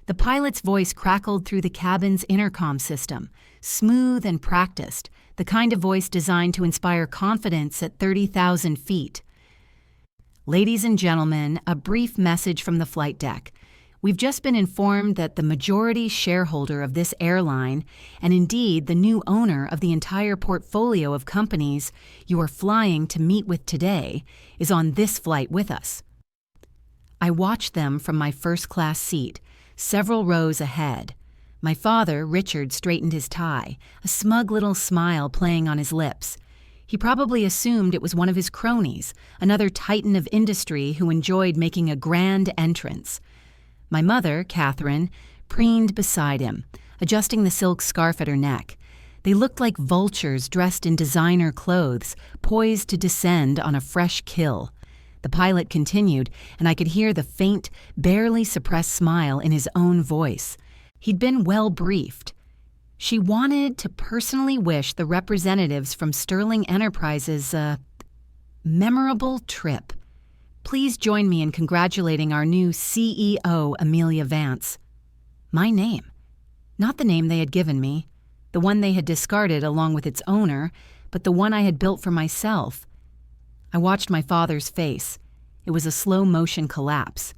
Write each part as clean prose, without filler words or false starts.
The pilot's voice crackled through the cabin's intercom system, smooth and practiced, the kind of voice designed to inspire confidence at 30,000 feet. Ladies and gentlemen, a brief message from the flight deck. We've just been informed that the majority shareholder of this airline, and indeed the new owner of the entire portfolio of companies you are flying to meet with today, is on this flight with us. I watched them from my first-class seat, several rows ahead. My father, Richard, straightened his tie, a smug little smile playing on his lips. He probably assumed it was one of his cronies, another titan of industry who enjoyed making a grand entrance. My mother, Catherine, preened beside him, adjusting the silk scarf at her neck. They looked like vultures dressed in designer clothes, poised to descend on a fresh kill. The pilot continued, and I could hear the faint, barely suppressed smile in his own voice. He'd been well briefed. She wanted to personally wish the representatives from Sterling Enterprises a memorable trip. Please join me in congratulating our new CEO, Amelia Vance. My name. Not the name they had given me, the one they had discarded along with its owner, but the one I had built for myself. I watched my father's face. It was a slow-motion collapse.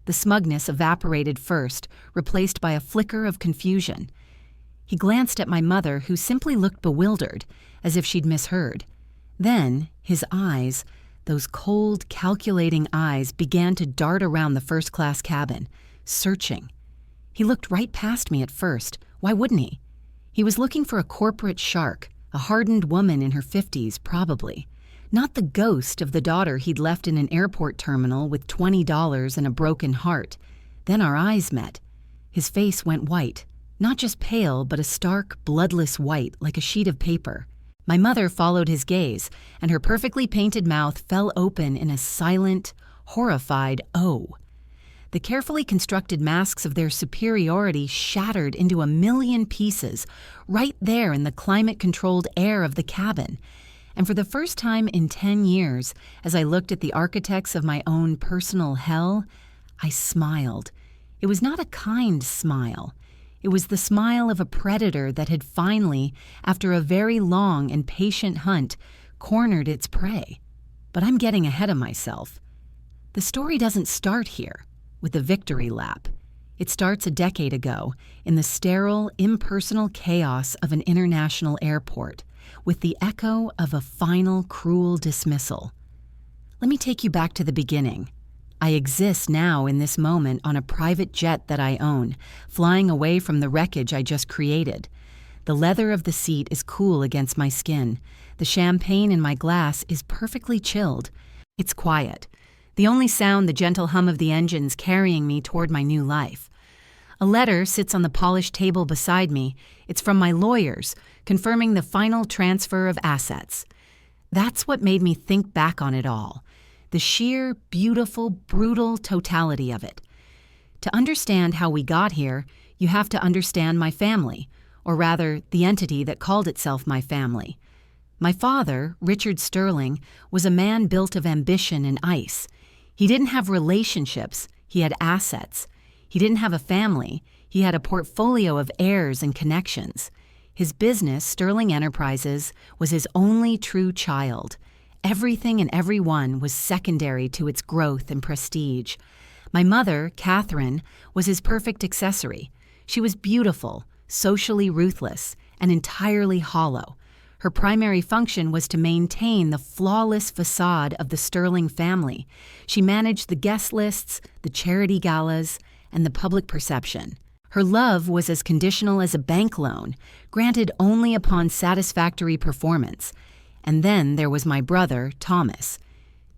The smugness evaporated first, replaced by a flicker of confusion. He glanced at my mother, who simply looked bewildered, as if she'd misheard. Then, his eyes, those cold, calculating eyes, began to dart around the first-class cabin, searching. He looked right past me at first. Why wouldn't he? He was looking for a corporate shark, a hardened woman in her 50s, probably. Not the ghost of the daughter he'd left in an airport terminal with $20 and a broken heart. Then our eyes met. His face went white. Not just pale, but a stark, bloodless white, like a sheet of paper. My mother followed his gaze, and her perfectly painted mouth fell open in a silent, horrified O. The carefully constructed masks of their superiority shattered into a million pieces right there in the climate-controlled air of the cabin. And for the first time in 10 years, as I looked at the architects of my own personal hell, I smiled. It was not a kind smile. It was the smile of a predator that had finally, after a very long and patient hunt, cornered its prey. But I'm getting ahead of myself. The story doesn't start here, with the victory lap. It starts a decade ago, in the sterile, impersonal chaos of an international airport, with the echo of a final, cruel dismissal. Let me take you back to the beginning. I exist now in this moment on a private jet that I own, flying away from the wreckage I just created. The leather of the seat is cool against my skin. The champagne in my glass is perfectly chilled. It's quiet. The only sound the gentle hum of the engines carrying me toward my new life. A letter sits on the polished table beside me. It's from my lawyers, confirming the final transfer of assets. That's what made me think back on it all. The sheer, beautiful, brutal totality of it. To understand how we got here, you have to understand my family, or rather, the entity that called itself my family. My father, Richard Sterling, was a man built of ambition and ice. He didn't have relationships, he had assets. He didn't have a family, he had a portfolio of heirs and connections. His business, Sterling Enterprises, was his only true child. Everything and everyone was secondary to its growth and prestige. My mother, Catherine, was his perfect accessory. She was beautiful, socially ruthless, and entirely hollow. Her primary function was to maintain the flawless facade of the Sterling family. She managed the guest lists, the charity galas, and the public perception. Her love was as conditional as a bank loan, granted only upon satisfactory performance. And then there was my brother, Thomas.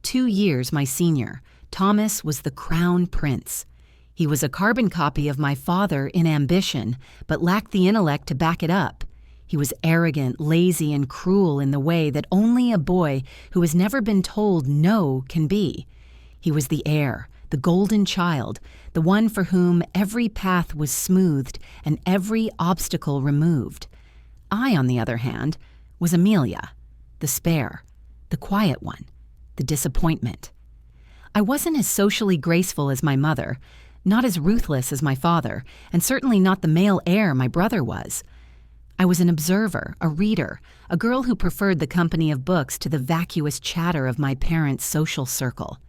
2 years my senior, Thomas was the crown prince. He was a carbon copy of my father in ambition, but lacked the intellect to back it up. He was arrogant, lazy, and cruel in the way that only a boy who has never been told no can be. He was the heir, the golden child, the one for whom every path was smoothed and every obstacle removed. I, on the other hand, was Amelia. The spare, the quiet one, the disappointment. I wasn't as socially graceful as my mother. Not as ruthless as my father, and certainly not the male heir my brother was. I was an observer, a reader, a girl who preferred the company of books to the vacuous chatter of my parents' social circle.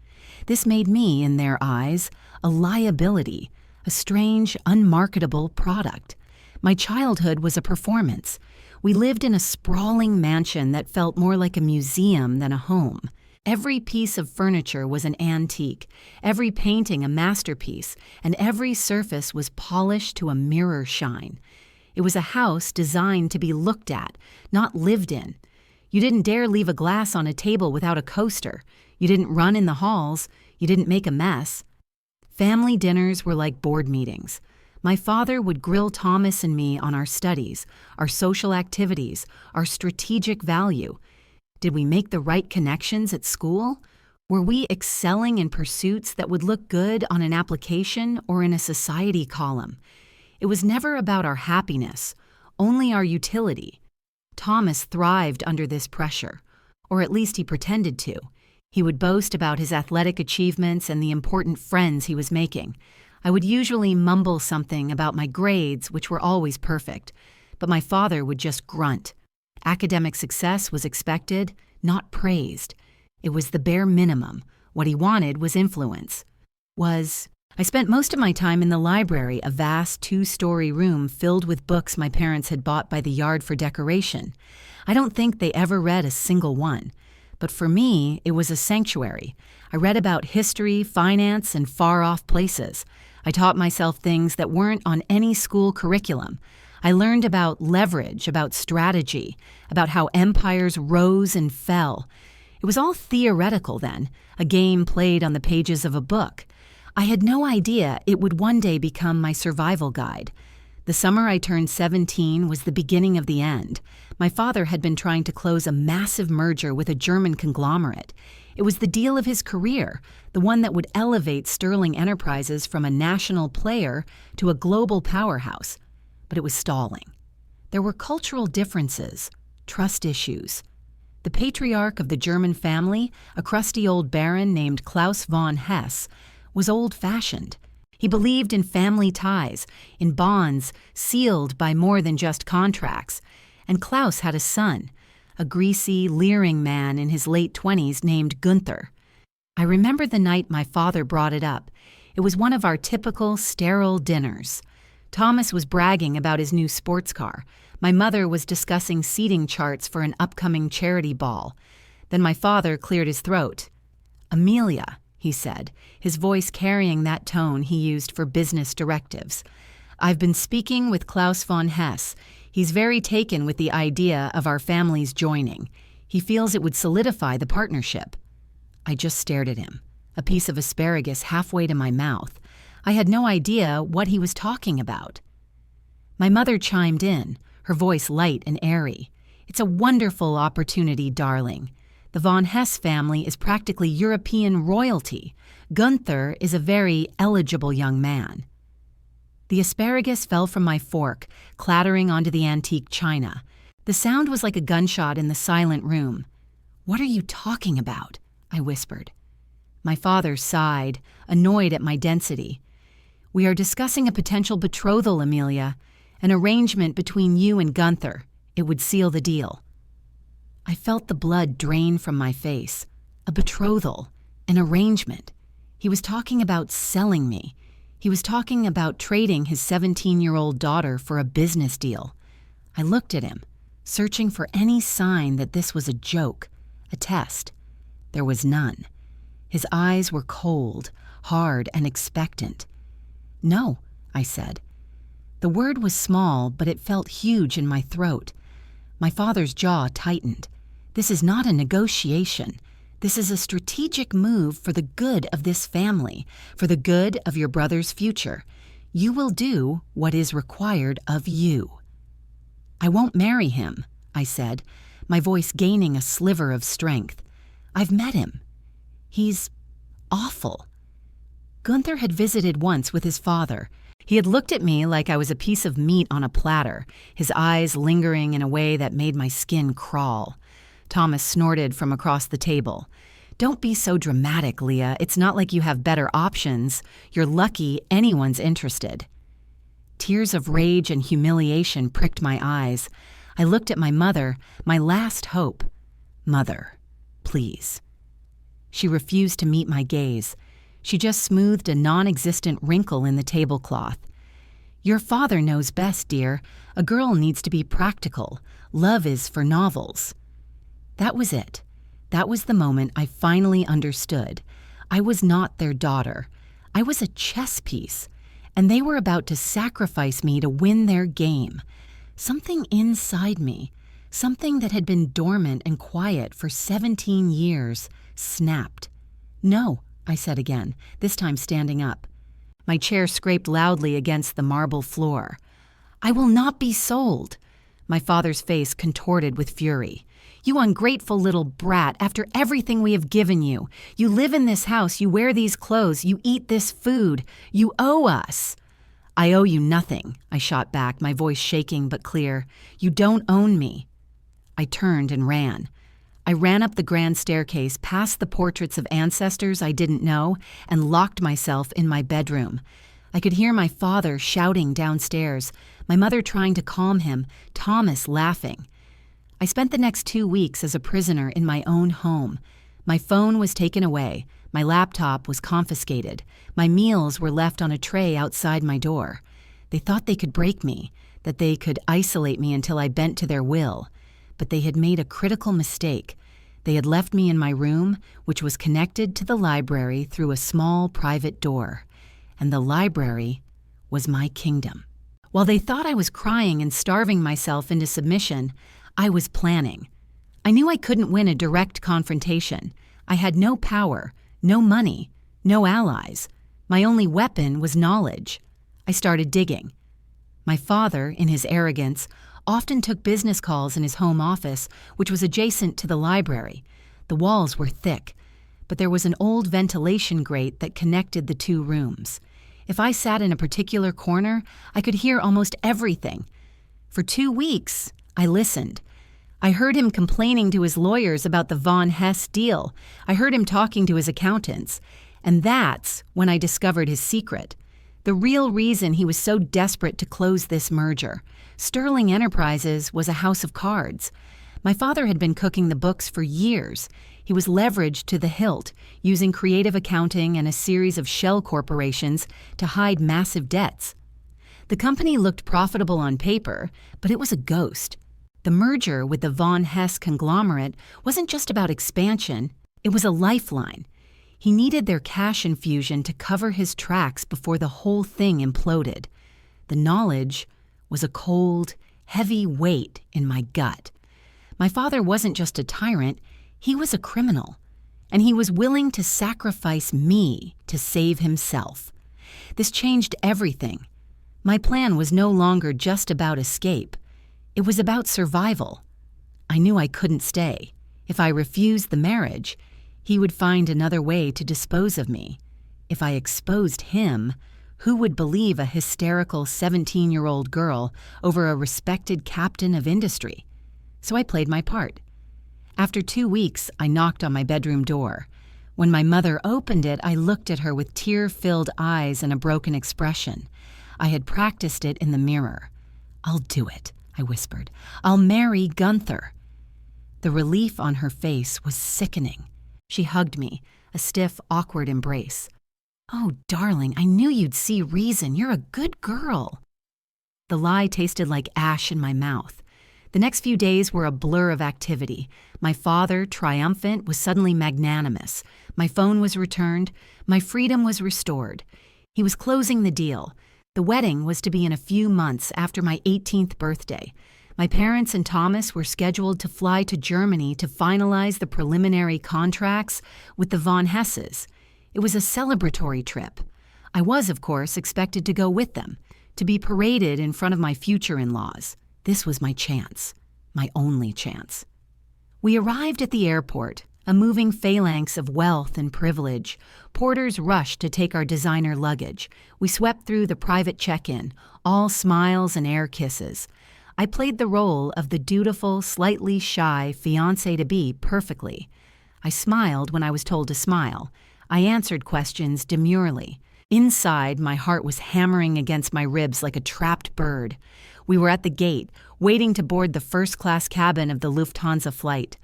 This made me, in their eyes, a liability, a strange, unmarketable product. My childhood was a performance. We lived in a sprawling mansion that felt more like a museum than a home. Every piece of furniture was an antique, every painting a masterpiece, and every surface was polished to a mirror shine. It was a house designed to be looked at, not lived in. You didn't dare leave a glass on a table without a coaster. You didn't run in the halls. You didn't make a mess. Family dinners were like board meetings. My father would grill Thomas and me on our studies, our social activities, our strategic value. Did we make the right connections at school? Were we excelling in pursuits that would look good on an application or in a society column? It was never about our happiness, only our utility. Thomas thrived under this pressure, or at least he pretended to. He would boast about his athletic achievements and the important friends he was making. I would usually mumble something about my grades, which were always perfect, but my father would just grunt. Academic success was expected, not praised. It was the bare minimum. What he wanted was influence. I spent most of my time in the library, a vast 2-story room filled with books my parents had bought by the yard for decoration. I don't think they ever read a single one. But for me, it was a sanctuary. I read about history, finance, and far-off places. I taught myself things that weren't on any school curriculum. I learned about leverage, about strategy, about how empires rose and fell. It was all theoretical then, a game played on the pages of a book. I had no idea it would one day become my survival guide. The summer I turned 17 was the beginning of the end. My father had been trying to close a massive merger with a German conglomerate. It was the deal of his career, the one that would elevate Sterling Enterprises from a national player to a global powerhouse. But it was stalling. There were cultural differences, trust issues. The patriarch of the German family, a crusty old baron named Klaus von Hess, was old-fashioned. He believed in family ties, in bonds sealed by more than just contracts. And Klaus had a son, a greasy, leering man in his late 20s named Gunther. I remember the night my father brought it up. It was one of our typical sterile dinners. Thomas was bragging about his new sports car. My mother was discussing seating charts for an upcoming charity ball. Then my father cleared his throat. "Amelia," he said, his voice carrying that tone he used for business directives. "I've been speaking with Klaus von Hess. He's very taken with the idea of our families joining. He feels it would solidify the partnership." I just stared at him, a piece of asparagus halfway to my mouth. I had no idea what he was talking about. My mother chimed in, her voice light and airy. "It's a wonderful opportunity, darling. The von Hess family is practically European royalty. Gunther is a very eligible young man." The asparagus fell from my fork, clattering onto the antique china. The sound was like a gunshot in the silent room. "What are you talking about?" I whispered. My father sighed, annoyed at my density. "We are discussing a potential betrothal, Amelia. An arrangement between you and Gunther. It would seal the deal." I felt the blood drain from my face. A betrothal. An arrangement. He was talking about selling me. He was talking about trading his 17-year-old daughter for a business deal. I looked at him, searching for any sign that this was a joke, a test. There was none. His eyes were cold, hard, and expectant. "No," I said. The word was small, but it felt huge in my throat. My father's jaw tightened. "This is not a negotiation. This is a strategic move for the good of this family, for the good of your brother's future. You will do what is required of you." "I won't marry him," I said, my voice gaining a sliver of strength. "I've met him. He's awful." Gunther had visited once with his father. He had looked at me like I was a piece of meat on a platter, his eyes lingering in a way that made my skin crawl. Thomas snorted from across the table. Don't be so dramatic, Leah. It's not like you have better options. You're lucky anyone's interested. Tears of rage and humiliation pricked my eyes. I looked at my mother, my last hope. Mother, please. She refused to meet my gaze. She just smoothed a non-existent wrinkle in the tablecloth. Your father knows best, dear. A girl needs to be practical. Love is for novels. That was it. That was the moment I finally understood. I was not their daughter. I was a chess piece, and they were about to sacrifice me to win their game. Something inside me, something that had been dormant and quiet for 17 years, snapped. No, I said again, this time standing up. My chair scraped loudly against the marble floor. I will not be sold. My father's face contorted with fury. You ungrateful little brat, after everything we have given you. You live in this house, you wear these clothes, you eat this food. You owe us. I owe you nothing, I shot back, my voice shaking but clear. You don't own me. I turned and ran. I ran up the grand staircase, past the portraits of ancestors I didn't know, and locked myself in my bedroom. I could hear my father shouting downstairs, my mother trying to calm him, Thomas laughing. I spent the next 2 weeks as a prisoner in my own home. My phone was taken away. My laptop was confiscated. My meals were left on a tray outside my door. They thought they could break me, that they could isolate me until I bent to their will. But they had made a critical mistake. They had left me in my room, which was connected to the library through a small private door. And the library was my kingdom. While they thought I was crying and starving myself into submission, I was planning. I knew I couldn't win a direct confrontation. I had no power, no money, no allies. My only weapon was knowledge. I started digging. My father, in his arrogance, often took business calls in his home office, which was adjacent to the library. The walls were thick, but there was an old ventilation grate that connected the two rooms. If I sat in a particular corner, I could hear almost everything. For 2 weeks, I listened. I heard him complaining to his lawyers about the Von Hess deal. I heard him talking to his accountants. And that's when I discovered his secret. The real reason he was so desperate to close this merger. Sterling Enterprises was a house of cards. My father had been cooking the books for years. He was leveraged to the hilt, using creative accounting and a series of shell corporations to hide massive debts. The company looked profitable on paper, but it was a ghost. The merger with the Von Hess conglomerate wasn't just about expansion, it was a lifeline. He needed their cash infusion to cover his tracks before the whole thing imploded. The knowledge was a cold, heavy weight in my gut. My father wasn't just a tyrant, he was a criminal. And he was willing to sacrifice me to save himself. This changed everything. My plan was no longer just about escape. It was about survival. I knew I couldn't stay. If I refused the marriage, he would find another way to dispose of me. If I exposed him, who would believe a hysterical 17-year-old girl over a respected captain of industry? So I played my part. After 2 weeks, I knocked on my bedroom door. When my mother opened it, I looked at her with tear-filled eyes and a broken expression. I had practiced it in the mirror. I'll do it, I whispered. I'll marry Gunther. The relief on her face was sickening. She hugged me, a stiff, awkward embrace. Oh, darling, I knew you'd see reason. You're a good girl. The lie tasted like ash in my mouth. The next few days were a blur of activity. My father, triumphant, was suddenly magnanimous. My phone was returned. My freedom was restored. He was closing the deal. The wedding was to be in a few months after my 18th birthday. My parents and Thomas were scheduled to fly to Germany to finalize the preliminary contracts with the Von Hesses. It was a celebratory trip. I was, of course, expected to go with them, to be paraded in front of my future in-laws. This was my chance, my only chance. We arrived at the airport, a moving phalanx of wealth and privilege. Porters rushed to take our designer luggage. We swept through the private check-in, all smiles and air kisses. I played the role of the dutiful, slightly shy fiancé-to-be perfectly. I smiled when I was told to smile. I answered questions demurely. Inside, my heart was hammering against my ribs like a trapped bird. We were at the gate, waiting to board the first-class cabin of the Lufthansa flight.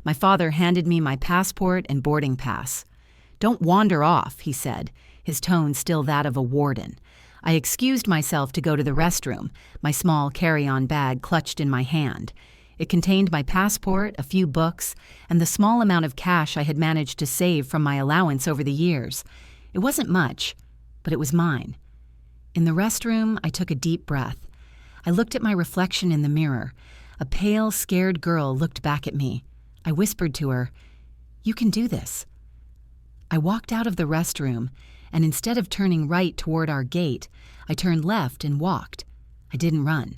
My father handed me my passport and boarding pass. "Don't wander off," he said, his tone still that of a warden. I excused myself to go to the restroom, my small carry-on bag clutched in my hand. It contained my passport, a few books, and the small amount of cash I had managed to save from my allowance over the years. It wasn't much, but it was mine. In the restroom, I took a deep breath. I looked at my reflection in the mirror. A pale, scared girl looked back at me. I whispered to her, "You can do this." I walked out of the restroom, and instead of turning right toward our gate, I turned left and walked. I didn't run.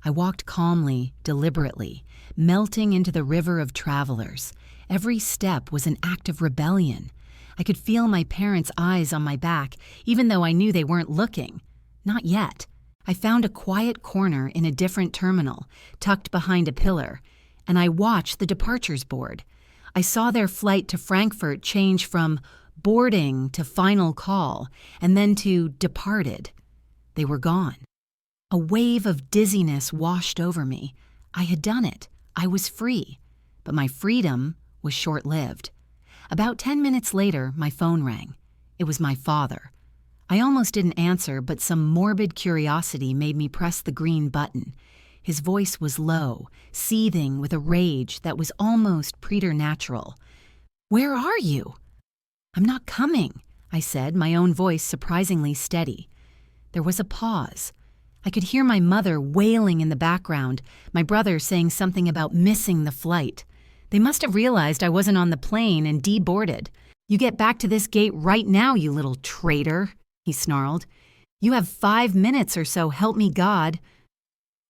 I walked calmly, deliberately, melting into the river of travelers. Every step was an act of rebellion. I could feel my parents' eyes on my back, even though I knew they weren't looking. Not yet. I found a quiet corner in a different terminal, tucked behind a pillar, and I watched the departures board. I saw their flight to Frankfurt change from boarding to final call, and then to departed. They were gone. A wave of dizziness washed over me. I had done it. I was free. But my freedom was short-lived. About 10 minutes later, my phone rang. It was my father. I almost didn't answer, but some morbid curiosity made me press the green button. His voice was low, seething with a rage that was almost preternatural. "Where are you?" "I'm not coming," I said, my own voice surprisingly steady. There was a pause. I could hear my mother wailing in the background, my brother saying something about missing the flight. They must have realized I wasn't on the plane and deboarded. "You get back to this gate right now, you little traitor," he snarled. "You have 5 minutes or so, help me God."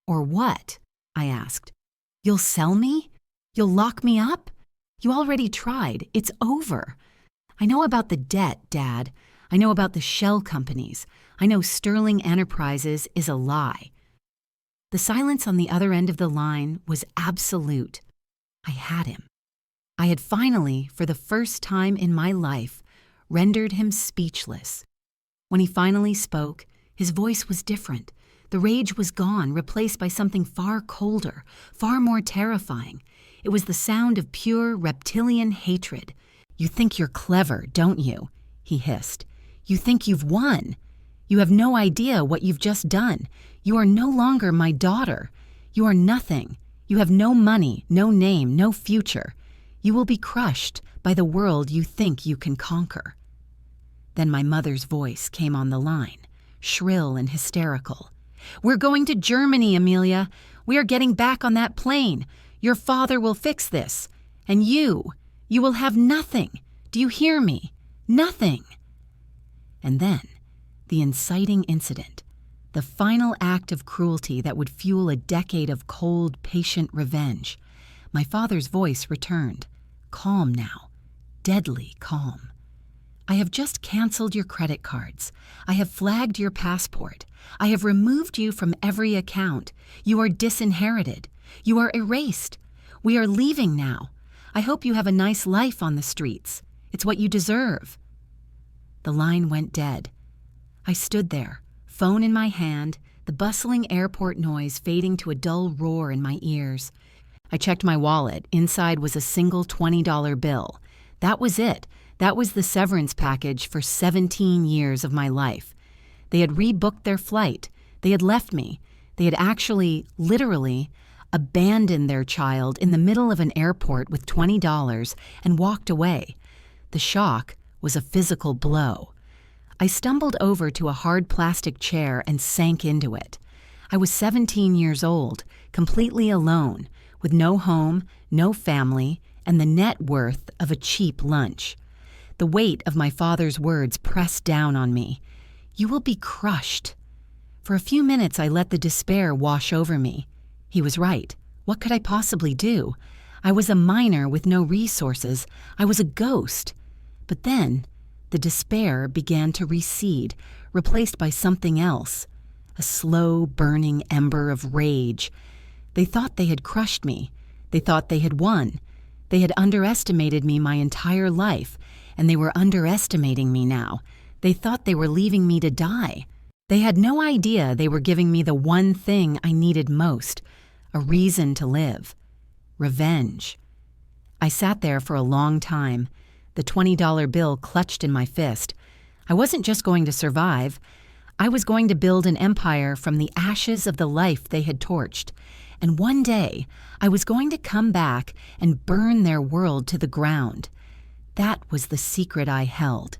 "Or what?" I asked. "You'll sell me? You'll lock me up? You already tried. It's over. I know about the debt, Dad. I know about the shell companies. I know Sterling Enterprises is a lie." The silence on the other end of the line was absolute. I had him. I had finally, for the first time in my life, rendered him speechless. When he finally spoke, his voice was different. The rage was gone, replaced by something far colder, far more terrifying. It was the sound of pure reptilian hatred. "You think you're clever, don't you?" he hissed. "You think you've won. You have no idea what you've just done. You are no longer my daughter. You are nothing. You have no money, no name, no future. You will be crushed by the world you think you can conquer." Then my mother's voice came on the line, shrill and hysterical. "We're going to Germany, Amelia. We are getting back on that plane. Your father will fix this. And you will have nothing. Do you hear me? Nothing." And then, the inciting incident, the final act of cruelty that would fuel a decade of cold, patient revenge. My father's voice returned, calm now, deadly calm. "I have just canceled your credit cards. I have flagged your passport. I have removed you from every account. You are disinherited. You are erased. We are leaving now. I hope you have a nice life on the streets. It's what you deserve." The line went dead. I stood there, phone in my hand, the bustling airport noise fading to a dull roar in my ears. I checked my wallet. Inside was a single $20 bill. That was it. That was the severance package for 17 years of my life. They had rebooked their flight. They had left me. They had actually, literally, abandoned their child in the middle of an airport with $20 and walked away. The shock was a physical blow. I stumbled over to a hard plastic chair and sank into it. I was 17 years old, completely alone, with no home, no family, and the net worth of a cheap lunch. The weight of my father's words pressed down on me. "You will be crushed." For a few minutes I let the despair wash over me. He was right. What could I possibly do? I was a minor with no resources. I was a ghost. But then, the despair began to recede, replaced by something else. A slow, burning ember of rage. They thought they had crushed me. They thought they had won. They had underestimated me my entire life, and they were underestimating me now. They thought they were leaving me to die. They had no idea they were giving me the one thing I needed most, a reason to live. Revenge. I sat there for a long time, the $20 bill clutched in my fist. I wasn't just going to survive. I was going to build an empire from the ashes of the life they had torched. And one day, I was going to come back and burn their world to the ground. That was the secret I held,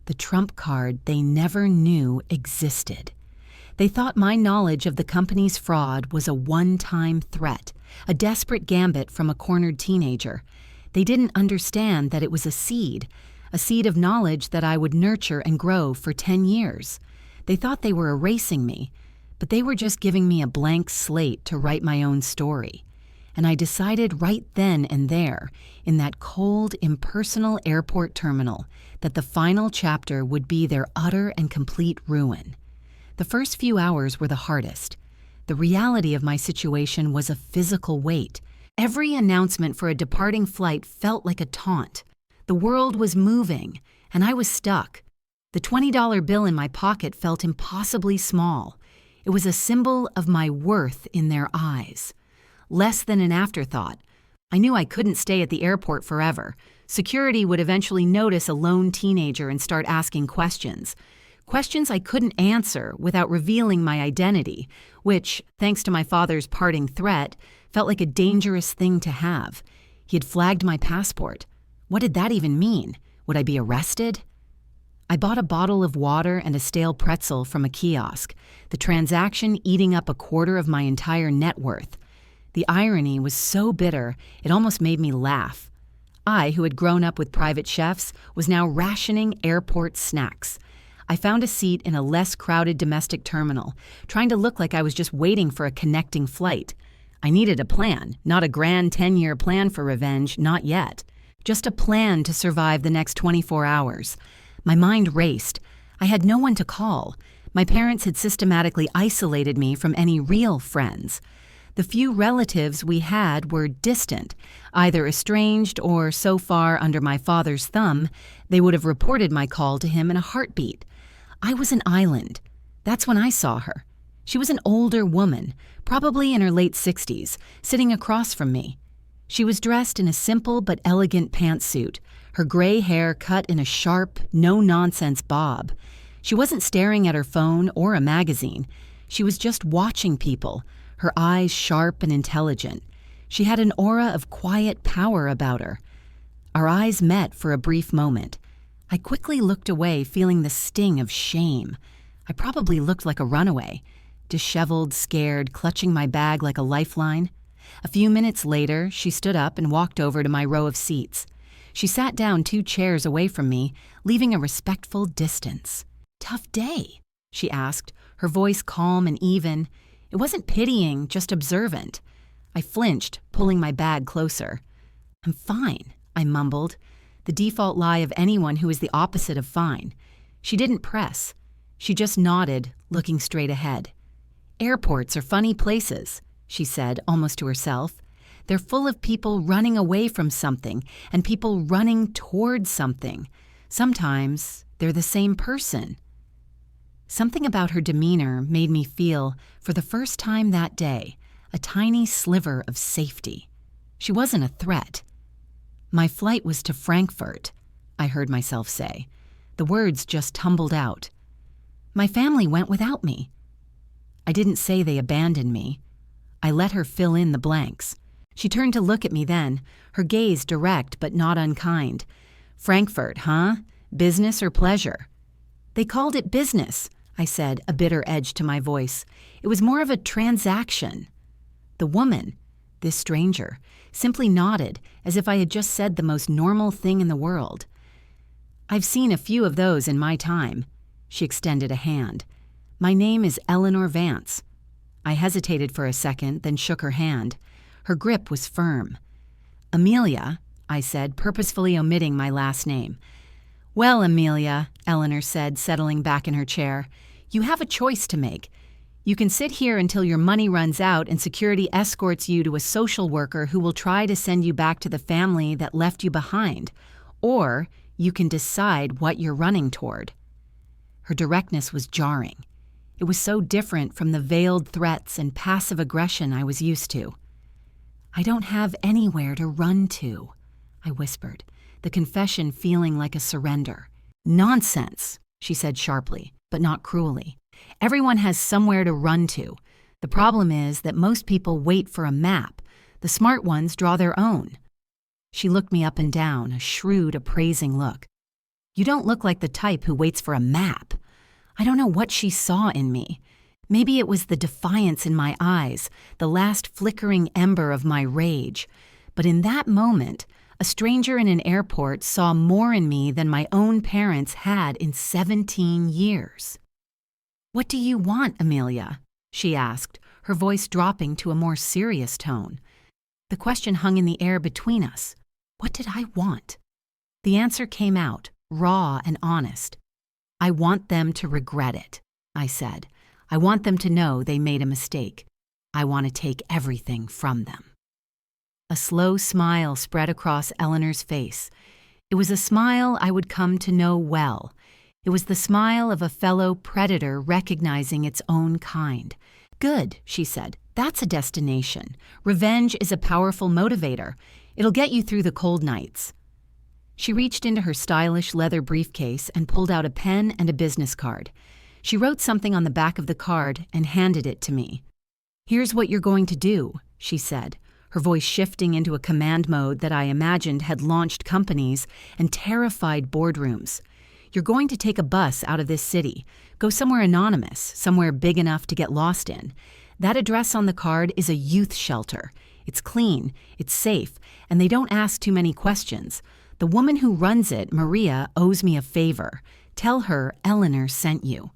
the trump card they never knew existed. They thought my knowledge of the company's fraud was a one-time threat, a desperate gambit from a cornered teenager. They didn't understand that it was a seed of knowledge that I would nurture and grow for 10 years. They thought they were erasing me, but they were just giving me a blank slate to write my own story. And I decided right then and there, in that cold, impersonal airport terminal, that the final chapter would be their utter and complete ruin. The first few hours were the hardest. The reality of my situation was a physical weight. Every announcement for a departing flight felt like a taunt. The world was moving, and I was stuck. The $20 bill in my pocket felt impossibly small. It was a symbol of my worth in their eyes. Less than an afterthought. I knew I couldn't stay at the airport forever. Security would eventually notice a lone teenager and start asking questions. Questions I couldn't answer without revealing my identity, which, thanks to my father's parting threat, felt like a dangerous thing to have. He had flagged my passport. What did that even mean? Would I be arrested? I bought a bottle of water and a stale pretzel from a kiosk, the transaction eating up a quarter of my entire net worth. The irony was so bitter, it almost made me laugh. I, who had grown up with private chefs, was now rationing airport snacks. I found a seat in a less crowded domestic terminal, trying to look like I was just waiting for a connecting flight. I needed a plan, not a grand 10-year plan for revenge, not yet. Just a plan to survive the next 24 hours. My mind raced. I had no one to call. My parents had systematically isolated me from any real friends. The few relatives we had were distant, either estranged or so far under my father's thumb, they would have reported my call to him in a heartbeat. I was an island. That's when I saw her. She was an older woman, probably in her late 60s, sitting across from me. She was dressed in a simple but elegant pantsuit, her gray hair cut in a sharp, no-nonsense bob. She wasn't staring at her phone or a magazine. She was just watching people, her eyes sharp and intelligent. She had an aura of quiet power about her. Our eyes met for a brief moment. I quickly looked away, feeling the sting of shame. I probably looked like a runaway, disheveled, scared, clutching my bag like a lifeline. A few minutes later, she stood up and walked over to my row of seats. She sat down 2 chairs away from me, leaving a respectful distance. "Tough day?" she asked, her voice calm and even. It wasn't pitying, just observant. I flinched, pulling my bag closer. "I'm fine," I mumbled, the default lie of anyone who is the opposite of fine. She didn't press. She just nodded, looking straight ahead. "Airports are funny places," she said, almost to herself. "They're full of people running away from something and people running towards something. Sometimes they're the same person." Something about her demeanor made me feel, for the first time that day, a tiny sliver of safety. She wasn't a threat. "My flight was to Frankfurt," I heard myself say. The words just tumbled out. "My family went without me." I didn't say they abandoned me. I let her fill in the blanks. She turned to look at me then, her gaze direct but not unkind. "Frankfurt, huh? Business or pleasure?" "They called it business," I said, a bitter edge to my voice. "It was more of a transaction." The woman, this stranger, simply nodded as if I had just said the most normal thing in the world. "I've seen a few of those in my time." She extended a hand. "My name is Eleanor Vance." I hesitated for a second, then shook her hand. Her grip was firm. "Amelia," I said, purposefully omitting my last name. "Well, Amelia," Eleanor said, settling back in her chair, "you have a choice to make. You can sit here until your money runs out and security escorts you to a social worker who will try to send you back to the family that left you behind. Or you can decide what you're running toward. Her directness was jarring. It was so different from the veiled threats and passive aggression I was used to. "I don't have anywhere to run to," I whispered, the confession feeling like a surrender. "Nonsense," she said sharply, but not cruelly. "Everyone has somewhere to run to. The problem is that most people wait for a map. The smart ones draw their own." She looked me up and down, a shrewd, appraising look. "You don't look like the type who waits for a map." I don't know what she saw in me. Maybe it was the defiance in my eyes, the last flickering ember of my rage. But in that moment, a stranger in an airport saw more in me than my own parents had in 17 years. "What do you want, Amelia?" she asked, her voice dropping to a more serious tone. The question hung in the air between us. What did I want? The answer came out, raw and honest. "I want them to regret it," I said. "I want them to know they made a mistake. I want to take everything from them." A slow smile spread across Eleanor's face. It was a smile I would come to know well. It was the smile of a fellow predator recognizing its own kind. "Good," she said. "That's a destination. Revenge is a powerful motivator. It'll get you through the cold nights." She reached into her stylish leather briefcase and pulled out a pen and a business card. She wrote something on the back of the card and handed it to me. "Here's what you're going to do," she said, her voice shifting into a command mode that I imagined had launched companies and terrified boardrooms. "You're going to take a bus out of this city, go somewhere anonymous, somewhere big enough to get lost in. That address on the card is a youth shelter. It's clean, it's safe, and they don't ask too many questions. The woman who runs it, Maria, owes me a favor. Tell her Eleanor sent you."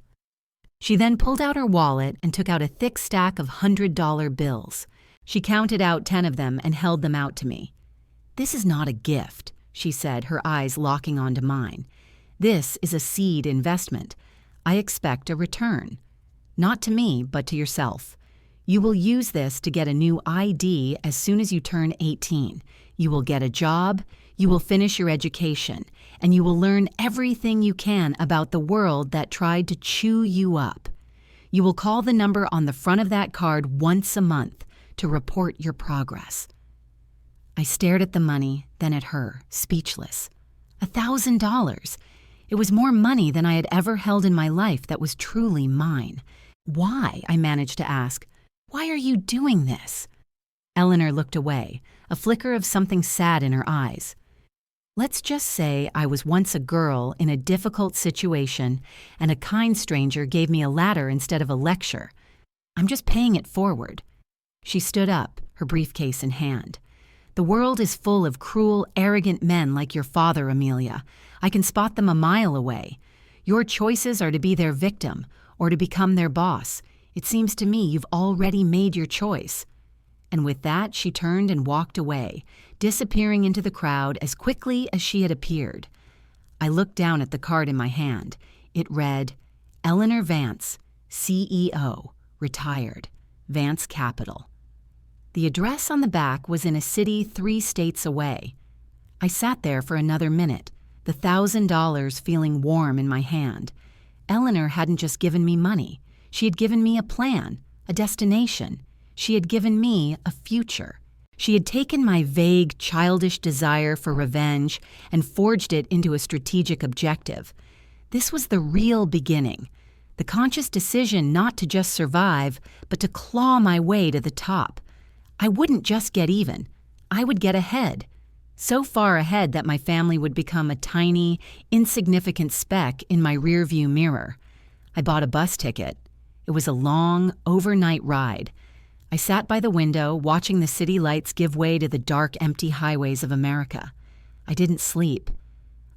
She then pulled out her wallet and took out a thick stack of $100 bills. She counted out 10 of them and held them out to me. "This is not a gift," she said, her eyes locking onto mine. "This is a seed investment. I expect a return. Not to me, but to yourself. You will use this to get a new ID as soon as you turn 18. You will get a job, you will finish your education, and you will learn everything you can about the world that tried to chew you up. You will call the number on the front of that card once a month to report your progress." I stared at the money, then at her, speechless. $1,000. It was more money than I had ever held in my life that was truly mine. "Why?" I managed to ask. "Why are you doing this?" Eleanor looked away, a flicker of something sad in her eyes. "Let's just say I was once a girl in a difficult situation and a kind stranger gave me a ladder instead of a lecture. I'm just paying it forward." She stood up, her briefcase in hand. "The world is full of cruel, arrogant men like your father, Amelia. I can spot them a mile away. Your choices are to be their victim or to become their boss. It seems to me you've already made your choice." And with that, she turned and walked away, disappearing into the crowd as quickly as she had appeared. I looked down at the card in my hand. It read, "Eleanor Vance, CEO, retired, Vance Capital." The address on the back was in a city 3 states away. I sat there for another minute, the $1,000 feeling warm in my hand. Eleanor hadn't just given me money. She had given me a plan, a destination. She had given me a future. She had taken my vague, childish desire for revenge and forged it into a strategic objective. This was the real beginning, the conscious decision not to just survive, but to claw my way to the top. I wouldn't just get even. I would get ahead. So far ahead that my family would become a tiny, insignificant speck in my rearview mirror. I bought a bus ticket. It was a long, overnight ride. I sat by the window, watching the city lights give way to the dark, empty highways of America. I didn't sleep.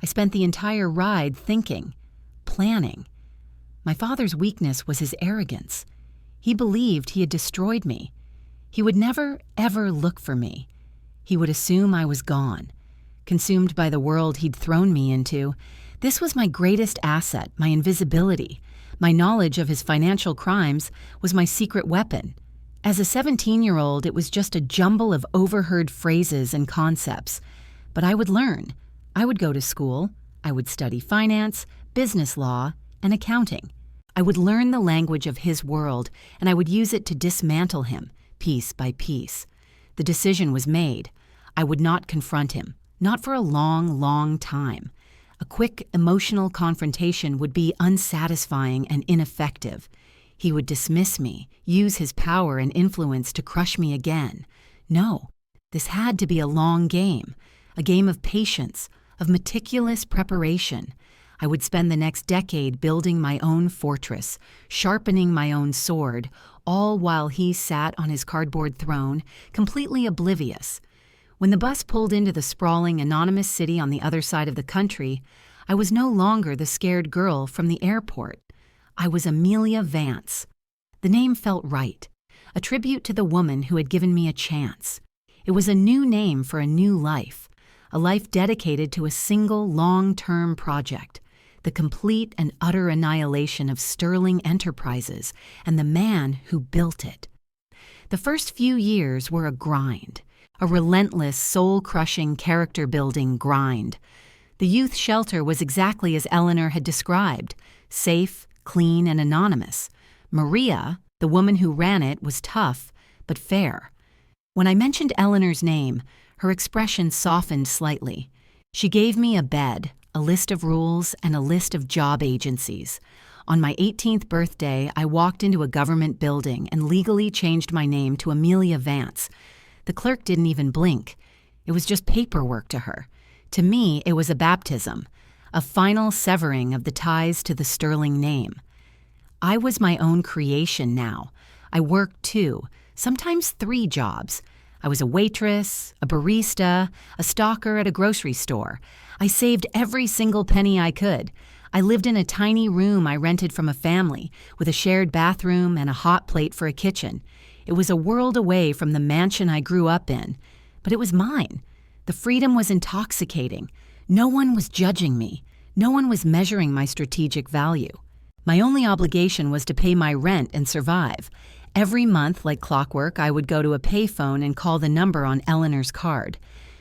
I spent the entire ride thinking, planning. My father's weakness was his arrogance. He believed he had destroyed me. He would never, ever look for me. He would assume I was gone, consumed by the world he'd thrown me into. This was my greatest asset, my invisibility, My knowledge of his financial crimes was my secret weapon. As a 17-year-old, it was just a jumble of overheard phrases and concepts. But I would learn. I would go to school. I would study finance, business law, and accounting. I would learn the language of his world, and I would use it to dismantle him, piece by piece. The decision was made. I would not confront him, not for a long, long time. A quick, emotional confrontation would be unsatisfying and ineffective. He would dismiss me, use his power and influence to crush me again. No, this had to be a long game, a game of patience, of meticulous preparation. I would spend the next decade building my own fortress, sharpening my own sword, all while he sat on his cardboard throne, completely oblivious. When the bus pulled into the sprawling, anonymous city on the other side of the country, I was no longer the scared girl from the airport. I was Amelia Vance. The name felt right, a tribute to the woman who had given me a chance. It was a new name for a new life, a life dedicated to a single long-term project, the complete and utter annihilation of Sterling Enterprises and the man who built it. The first few years were a grind, a relentless, soul-crushing, character-building grind. The youth shelter was exactly as Eleanor had described, safe, clean, and anonymous. Maria, the woman who ran it, was tough, but fair. When I mentioned Eleanor's name, her expression softened slightly. She gave me a bed, a list of rules, and a list of job agencies. On my 18th birthday, I walked into a government building and legally changed my name to Amelia Vance. The clerk didn't even blink. It was just paperwork to her. To me, it was a baptism, a final severing of the ties to the Sterling name. I was my own creation now. I worked 2, sometimes 3 jobs. I was a waitress, a barista, a stalker at a grocery store. I saved every single penny I could. I lived in a tiny room I rented from a family, with a shared bathroom and a hot plate for a kitchen. It was a world away from the mansion I grew up in, but it was mine. The freedom was intoxicating. No one was judging me. No one was measuring my strategic value. My only obligation was to pay my rent and survive. Every month, like clockwork, I would go to a payphone and call the number on Eleanor's card.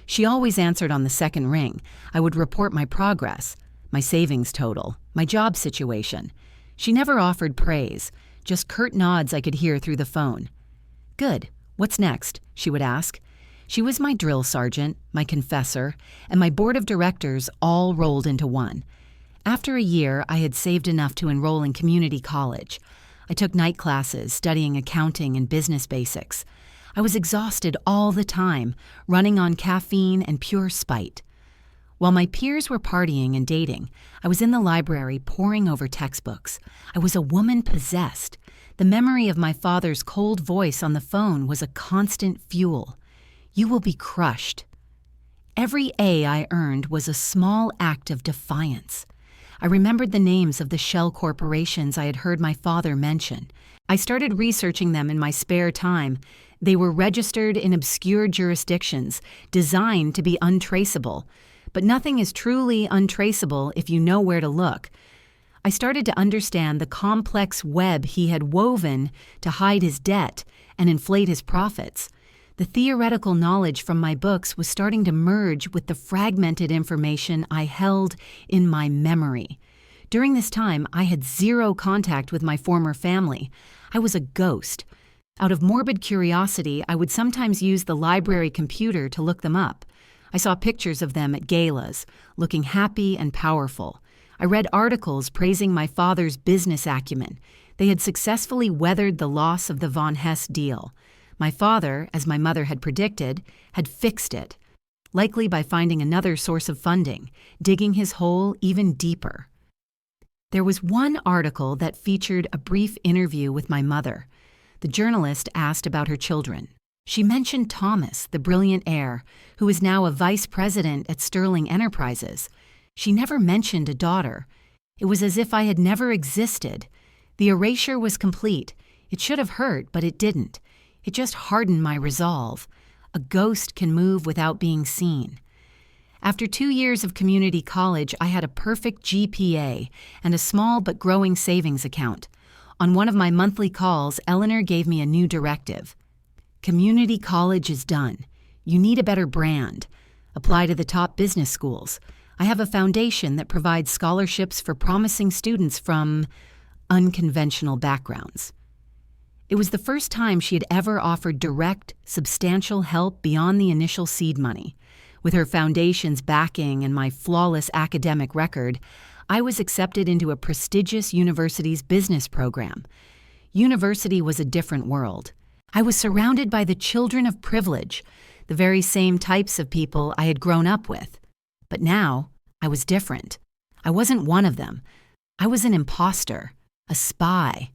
She always answered on the second ring. I would report my progress, my savings total, my job situation. She never offered praise, just curt nods I could hear through the phone. "Good. What's next?" she would ask. She was my drill sergeant, my confessor, and my board of directors all rolled into one. After a year, I had saved enough to enroll in community college. I took night classes, studying accounting and business basics. I was exhausted all the time, running on caffeine and pure spite. While my peers were partying and dating, I was in the library poring over textbooks. I was a woman possessed. The memory of my father's cold voice on the phone was a constant fuel. "You will be crushed." Every A I earned was a small act of defiance. I remembered the names of the shell corporations I had heard my father mention. I started researching them in my spare time. They were registered in obscure jurisdictions, designed to be untraceable. But nothing is truly untraceable if you know where to look. I started to understand the complex web he had woven to hide his debt and inflate his profits. The theoretical knowledge from my books was starting to merge with the fragmented information I held in my memory. During this time, I had zero contact with my former family. I was a ghost. Out of morbid curiosity, I would sometimes use the library computer to look them up. I saw pictures of them at galas, looking happy and powerful. I read articles praising my father's business acumen. They had successfully weathered the loss of the Von Hess deal. My father, as my mother had predicted, had fixed it, likely by finding another source of funding, digging his hole even deeper. There was one article that featured a brief interview with my mother. The journalist asked about her children. She mentioned Thomas, the brilliant heir, who is now a vice president at Sterling Enterprises. She never mentioned a daughter. It was as if I had never existed. The erasure was complete. It should have hurt, but it didn't. It just hardened my resolve. A ghost can move without being seen. After 2 years of community college, I had a perfect GPA and a small but growing savings account. On one of my monthly calls, Eleanor gave me a new directive. Community college is done. You need a better brand. Apply to the top business schools. I have a foundation that provides scholarships for promising students from unconventional backgrounds. It was the first time she had ever offered direct, substantial help beyond the initial seed money. With her foundation's backing and my flawless academic record, I was accepted into a prestigious university's business program. University was a different world. I was surrounded by the children of privilege, the very same types of people I had grown up with. But now, I was different. I wasn't one of them. I was an imposter, a spy.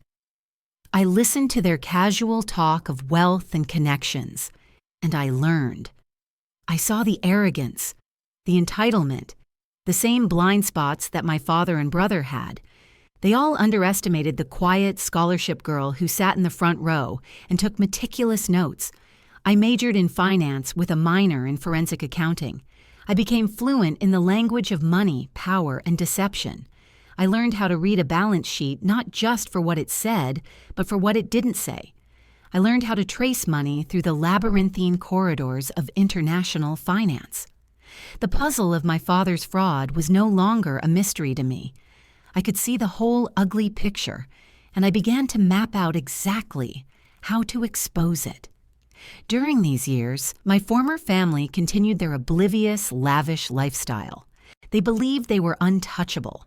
I listened to their casual talk of wealth and connections, and I learned. I saw the arrogance, the entitlement, the same blind spots that my father and brother had. They all underestimated the quiet scholarship girl who sat in the front row and took meticulous notes. I majored in finance with a minor in forensic accounting. I became fluent in the language of money, power, and deception. I learned how to read a balance sheet not just for what it said, but for what it didn't say. I learned how to trace money through the labyrinthine corridors of international finance. The puzzle of my father's fraud was no longer a mystery to me. I could see the whole ugly picture, and I began to map out exactly how to expose it. During these years, my former family continued their oblivious, lavish lifestyle. They believed they were untouchable.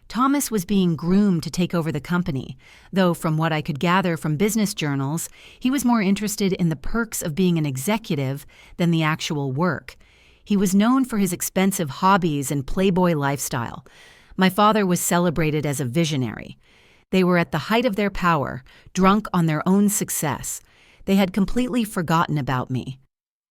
Thomas was being groomed to take over the company, though from what I could gather from business journals, he was more interested in the perks of being an executive than the actual work. He was known for his expensive hobbies and playboy lifestyle. My father was celebrated as a visionary. They were at the height of their power, drunk on their own success. They had completely forgotten about me.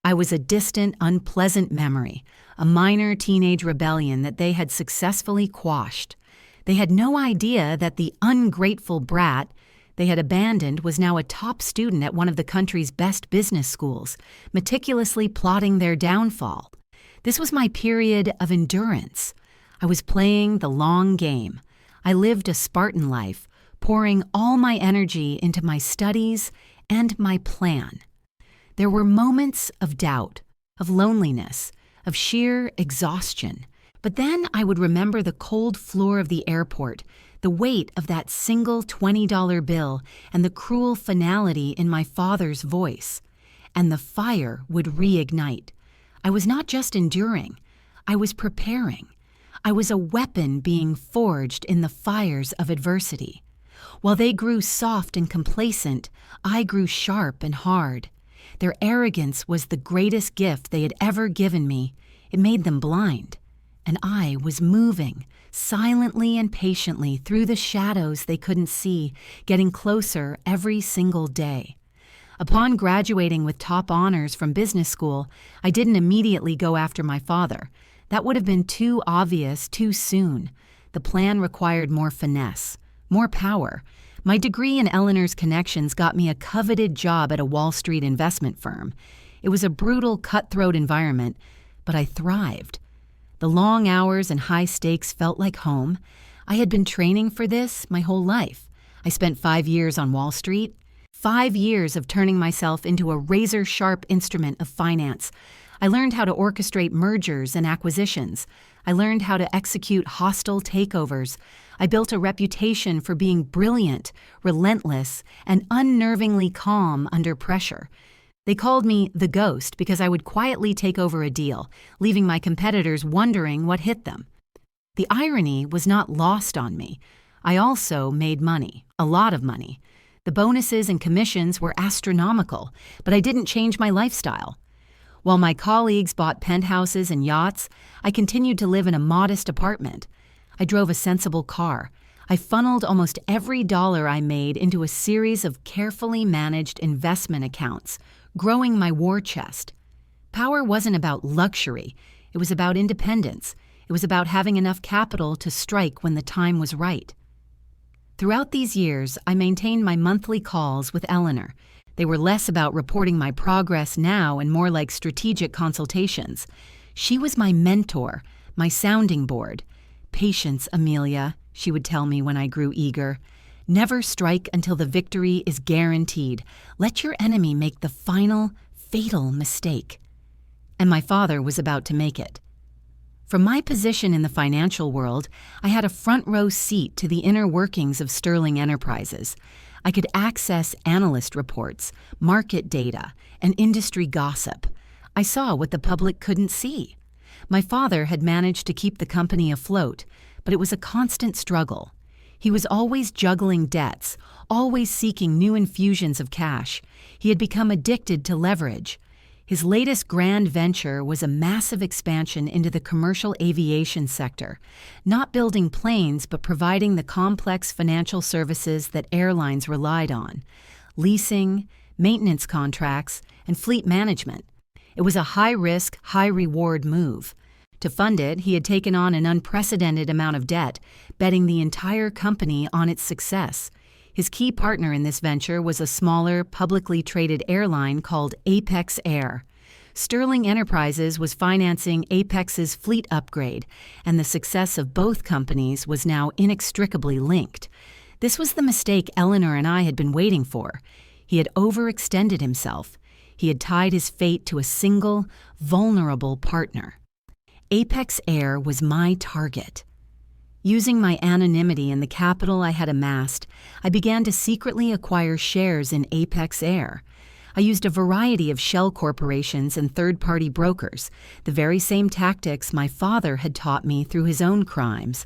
I was a distant, unpleasant memory, a minor teenage rebellion that they had successfully quashed. They had no idea that the ungrateful brat they had abandoned was now a top student at one of the country's best business schools, meticulously plotting their downfall. This was my period of endurance. I was playing the long game. I lived a Spartan life, pouring all my energy into my studies and my plan. There were moments of doubt, of loneliness, of sheer exhaustion. But then I would remember the cold floor of the airport, the weight of that single $20 bill, and the cruel finality in my father's voice. And the fire would reignite. I was not just enduring, I was preparing. I was a weapon being forged in the fires of adversity. While they grew soft and complacent, I grew sharp and hard. Their arrogance was the greatest gift they had ever given me. It made them blind. And I was moving, silently and patiently, through the shadows they couldn't see, getting closer every single day. Upon graduating with top honors from business school, I didn't immediately go after my father. That would have been too obvious too soon. The plan required more finesse, more power. My degree in Eleanor's connections got me a coveted job at a Wall Street investment firm. It was a brutal, cutthroat environment, but I thrived. The long hours and high stakes felt like home. I had been training for this my whole life. I spent 5 years on Wall Street, 5 years of turning myself into a razor-sharp instrument of finance. I learned how to orchestrate mergers and acquisitions. I learned how to execute hostile takeovers. I built a reputation for being brilliant, relentless, and unnervingly calm under pressure. They called me the Ghost because I would quietly take over a deal, leaving my competitors wondering what hit them. The irony was not lost on me. I also made money, a lot of money. The bonuses and commissions were astronomical, but I didn't change my lifestyle. While my colleagues bought penthouses and yachts, I continued to live in a modest apartment. I drove a sensible car. I funneled almost every dollar I made into a series of carefully managed investment accounts, growing my war chest. Power wasn't about luxury. It was about independence. It was about having enough capital to strike when the time was right. Throughout these years, I maintained my monthly calls with Eleanor. They were less about reporting my progress now and more like strategic consultations. She was my mentor, my sounding board. "Patience, Amelia," she would tell me when I grew eager. "Never strike until the victory is guaranteed. Let your enemy make the final, fatal mistake." And my father was about to make it. From my position in the financial world, I had a front-row seat to the inner workings of Sterling Enterprises. I could access analyst reports, market data, and industry gossip. I saw what the public couldn't see. My father had managed to keep the company afloat, but it was a constant struggle. He was always juggling debts, always seeking new infusions of cash. He had become addicted to leverage. His latest grand venture was a massive expansion into the commercial aviation sector, not building planes but providing the complex financial services that airlines relied on: leasing, maintenance contracts, and fleet management. It was a high-risk, high-reward move. To fund it, he had taken on an unprecedented amount of debt, betting the entire company on its success. His key partner in this venture was a smaller, publicly traded airline called Apex Air. Sterling Enterprises was financing Apex's fleet upgrade, and the success of both companies was now inextricably linked. This was the mistake Eleanor and I had been waiting for. He had overextended himself. He had tied his fate to a single, vulnerable partner. Apex Air was my target. Using my anonymity and the capital I had amassed, I began to secretly acquire shares in Apex Air. I used a variety of shell corporations and third-party brokers, the very same tactics my father had taught me through his own crimes.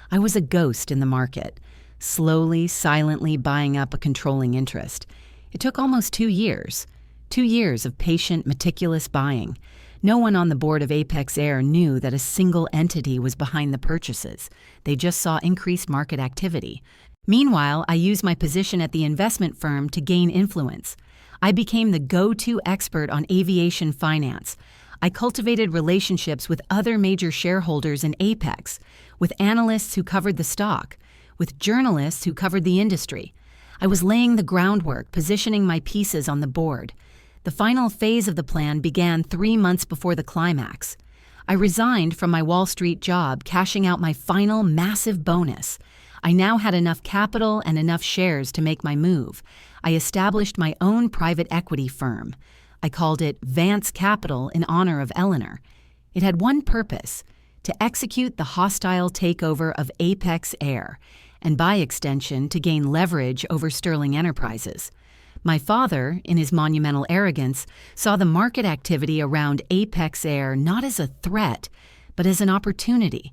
I was a ghost in the market, slowly, silently buying up a controlling interest. It took almost 2 years. 2 years of patient, meticulous buying. No one on the board of Apex Air knew that a single entity was behind the purchases. They just saw increased market activity. Meanwhile, I used my position at the investment firm to gain influence. I became the go-to expert on aviation finance. I cultivated relationships with other major shareholders in Apex, with analysts who covered the stock, with journalists who covered the industry. I was laying the groundwork, positioning my pieces on the board. The final phase of the plan began 3 months before the climax. I resigned from my Wall Street job, cashing out my final massive bonus. I now had enough capital and enough shares to make my move. I established my own private equity firm. I called it Vance Capital in honor of Eleanor. It had one purpose: to execute the hostile takeover of Apex Air, and by extension to gain leverage over Sterling Enterprises. My father, in his monumental arrogance, saw the market activity around Apex Air not as a threat, but as an opportunity.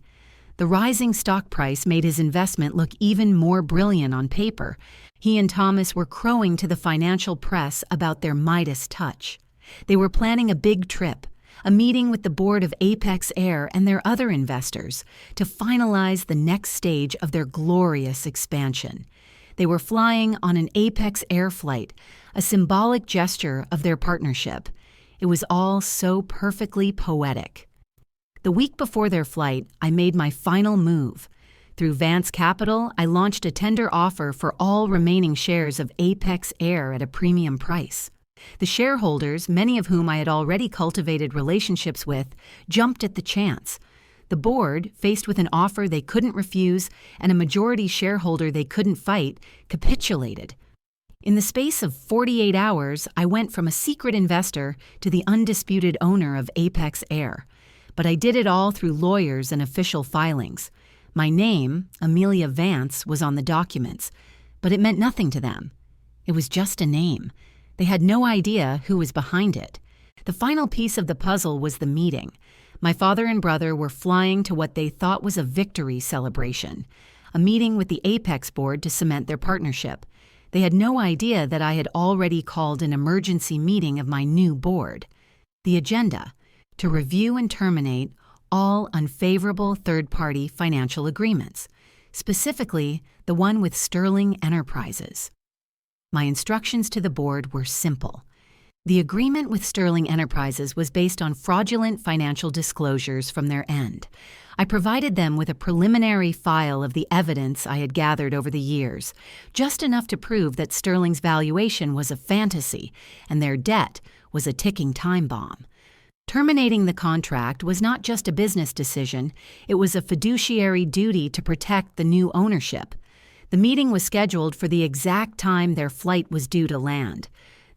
The rising stock price made his investment look even more brilliant on paper. He and Thomas were crowing to the financial press about their Midas touch. They were planning a big trip, a meeting with the board of Apex Air and their other investors, to finalize the next stage of their glorious expansion. They were flying on an Apex Air flight, a symbolic gesture of their partnership. It was all so perfectly poetic. The week before their flight, I made my final move. Through Vance Capital, I launched a tender offer for all remaining shares of Apex Air at a premium price. The shareholders, many of whom I had already cultivated relationships with, jumped at the chance. The board, faced with an offer they couldn't refuse and a majority shareholder they couldn't fight, capitulated. In the space of 48 hours, I went from a secret investor to the undisputed owner of Apex Air. But I did it all through lawyers and official filings. My name, Amelia Vance, was on the documents, but it meant nothing to them. It was just a name. They had no idea who was behind it. The final piece of the puzzle was the meeting. My father and brother were flying to what they thought was a victory celebration, a meeting with the Apex board to cement their partnership. They had no idea that I had already called an emergency meeting of my new board. The agenda: to review and terminate all unfavorable third-party financial agreements, specifically the one with Sterling Enterprises. My instructions to the board were simple. The agreement with Sterling Enterprises was based on fraudulent financial disclosures from their end. I provided them with a preliminary file of the evidence I had gathered over the years, just enough to prove that Sterling's valuation was a fantasy and their debt was a ticking time bomb. Terminating the contract was not just a business decision, it was a fiduciary duty to protect the new ownership. The meeting was scheduled for the exact time their flight was due to land.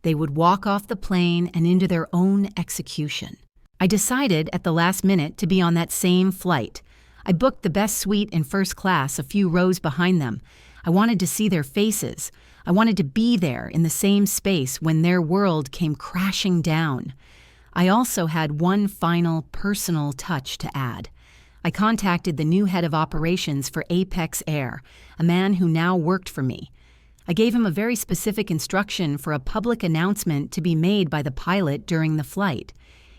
They would walk off the plane and into their own execution. I decided at the last minute to be on that same flight. I booked the best suite in first class a few rows behind them. I wanted to see their faces. I wanted to be there in the same space when their world came crashing down. I also had one final personal touch to add. I contacted the new head of operations for Apex Air, a man who now worked for me. I gave him a very specific instruction for a public announcement to be made by the pilot during the flight.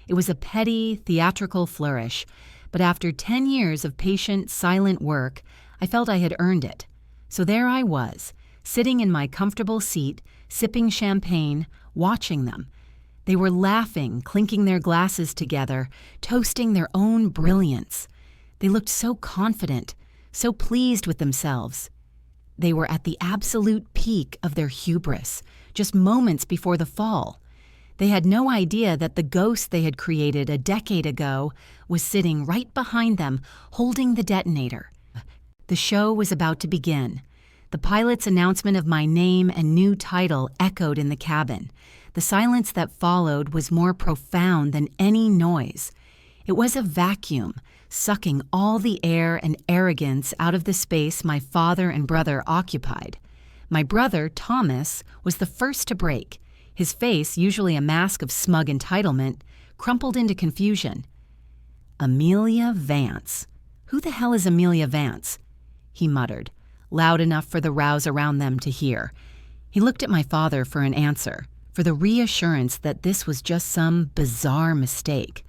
It was a petty, theatrical flourish, but after 10 years of patient, silent work, I felt I had earned it. So there I was, sitting in my comfortable seat, sipping champagne, watching them. They were laughing, clinking their glasses together, toasting their own brilliance. They looked so confident, so pleased with themselves. They were at the absolute peak of their hubris, just moments before the fall. They had no idea that the ghost they had created a decade ago was sitting right behind them, holding the detonator. The show was about to begin. The pilot's announcement of my name and new title echoed in the cabin. The silence that followed was more profound than any noise. It was a vacuum, sucking all the air and arrogance out of the space my father and brother occupied. My brother, Thomas, was the first to break. His face, usually a mask of smug entitlement, crumpled into confusion. Amelia Vance. Who the hell is Amelia Vance? He muttered, loud enough for the rows around them to hear. He looked at my father for an answer, for the reassurance that this was just some bizarre mistake.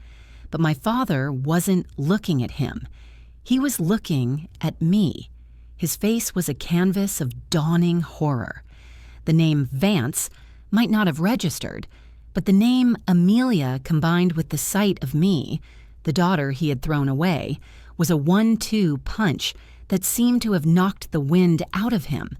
But my father wasn't looking at him. He was looking at me. His face was a canvas of dawning horror. The name Vance might not have registered, but the name Amelia combined with the sight of me, the daughter he had thrown away, was a 1-2 punch that seemed to have knocked the wind out of him.